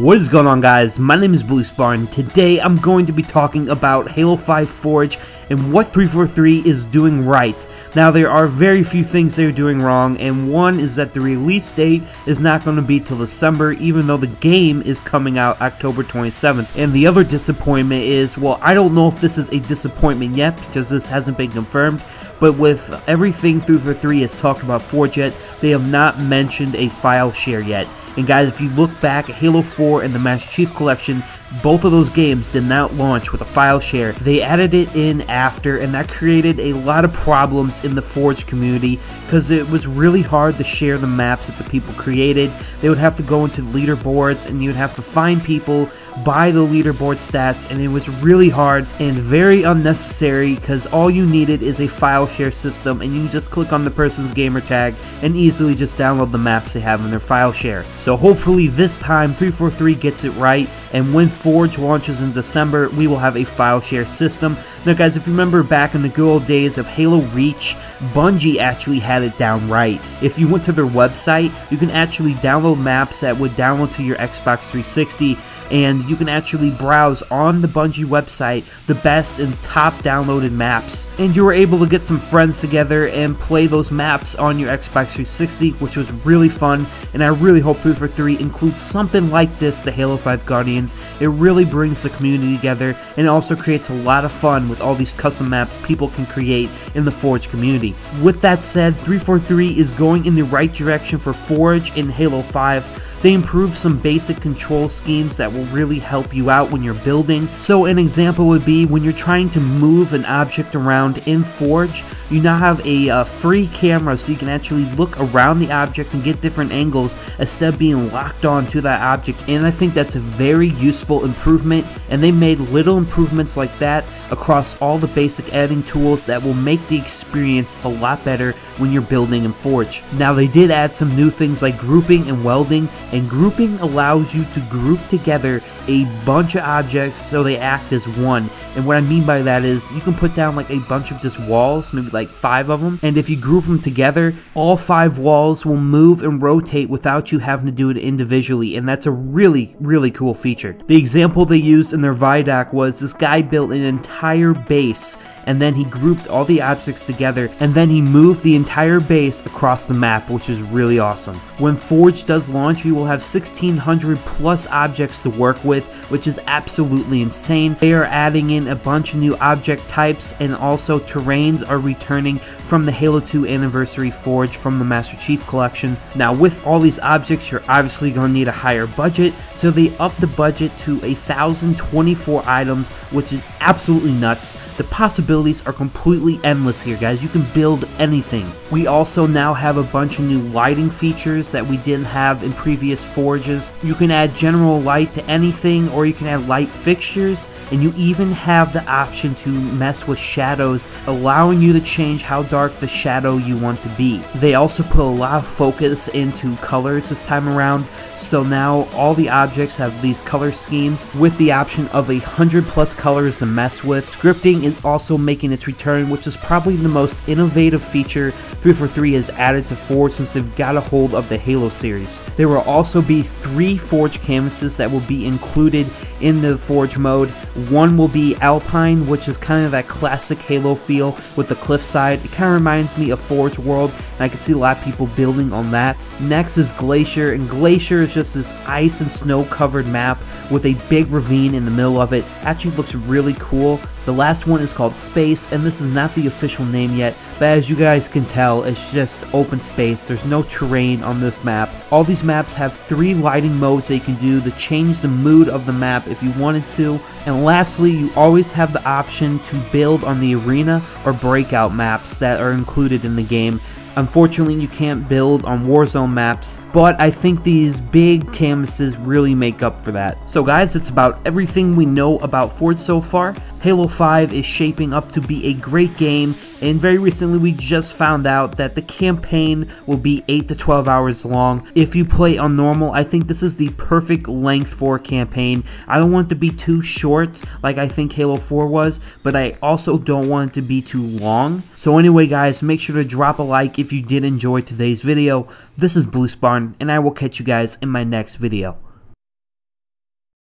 What is going on, guys? My name is BlueSpartan. Today I'm going to be talking about Halo 5 Forge and what 343 is doing right. Now, there are very few things they're doing wrong, and one is that the release date is not going to be till December, even though the game is coming out October 27th. And the other disappointment is, well, I don't know if this is a disappointment yet because this hasn't been confirmed, but with everything 343 has talked about Forge yet, they have not mentioned a file share yet. And guys, if you look back at Halo 4 and the Master Chief Collection, both of those games did not launch with a file share. They added it in after, and that created a lot of problems in the Forge community because it was really hard to share the maps that the people created. They would have to go into leaderboards and you'd have to find people, buy the leaderboard stats, and it was really hard and very unnecessary because all you needed is a file share system and you just click on the person's gamer tag and easily just download the maps they have in their file share. So hopefully this time 343 gets it right, and when Forge launches in December, we will have a file share system. Now guys, if you remember back in the good old days of Halo Reach, Bungie actually had it down right. If you went to their website, you can actually download maps that would download to your Xbox 360, and you can actually browse on the Bungie website the best and top downloaded maps. And you were able to get some friends together and play those maps on your Xbox 360, which was really fun, and I really hope 343 includes something like this to Halo 5 Guardians. It really brings the community together and also creates a lot of fun with all these custom maps people can create in the Forge community. With that said, 343 is going in the right direction for Forge in Halo 5. They improved some basic control schemes that will really help you out when you're building. So an example would be when you're trying to move an object around in Forge, you now have a free camera so you can actually look around the object and get different angles instead of being locked on to that object. And I think that's a very useful improvement, and they made little improvements like that across all the basic editing tools that will make the experience a lot better when you're building in Forge. Now, they did add some new things like grouping and welding, and grouping allows you to group together a bunch of objects so they act as one. And what I mean by that is you can put down like a bunch of just walls, maybe like 5 of them, and if you group them together, all 5 walls will move and rotate without you having to do it individually, and that's a really cool feature. The example they used in their Vidoc was this guy built an entire base, and then he grouped all the objects together, and then he moved the entire base across the map, which is really awesome. When Forge does launch, we will have 1,600 plus objects to work with, which is absolutely insane. They are adding in a bunch of new object types, and also terrains are returning from the Halo 2 Anniversary Forge from the Master Chief Collection. Now, with all these objects, you're obviously going to need a higher budget, so they upped the budget to 1,024 items, which is absolutely nuts. The possibilities are completely endless here, guys. You can build anything. We also now have a bunch of new lighting features that we didn't have in previous Forges. You can add general light to anything, or you can add light fixtures, and you even have the option to mess with shadows, allowing you to change how dark the shadow you want to be. They also put a lot of focus into colors this time around, so now all the objects have these color schemes with the option of 100 plus colors to mess with. Scripting is also making its return, which is probably the most innovative feature 343 has added to Forge since they've got a hold of the Halo series. There will also be 3 Forge canvases that will be included in the Forge mode. One will be Alpine, which is kind of that classic Halo feel with the cliffside. It kind of reminds me of Forge World, and I can see a lot of people building on that. Next is Glacier, and Glacier is just this ice and snow covered map with a big ravine in the middle of it. Actually looks really cool. The last one is called Space, and this is not the official name yet, but as you guys can tell, it's just open space. There's no terrain on this map. All these maps have 3 lighting modes that you can do to change the mood of the map if you wanted to. And lastly, you always have the option to build on the arena or breakout maps that are included in the game. Unfortunately, you can't build on Warzone maps, but I think these big canvases really make up for that. So guys, that's about everything we know about Forge so far. Halo 5 is shaping up to be a great game, and very recently we just found out that the campaign will be 8 to 12 hours long. If you play on normal, I think this is the perfect length for a campaign. I don't want it to be too short like I think Halo 4 was, but I also don't want it to be too long. So anyway guys, make sure to drop a like if you did enjoy today's video. This is BlueSpartan, and I will catch you guys in my next video.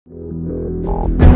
you.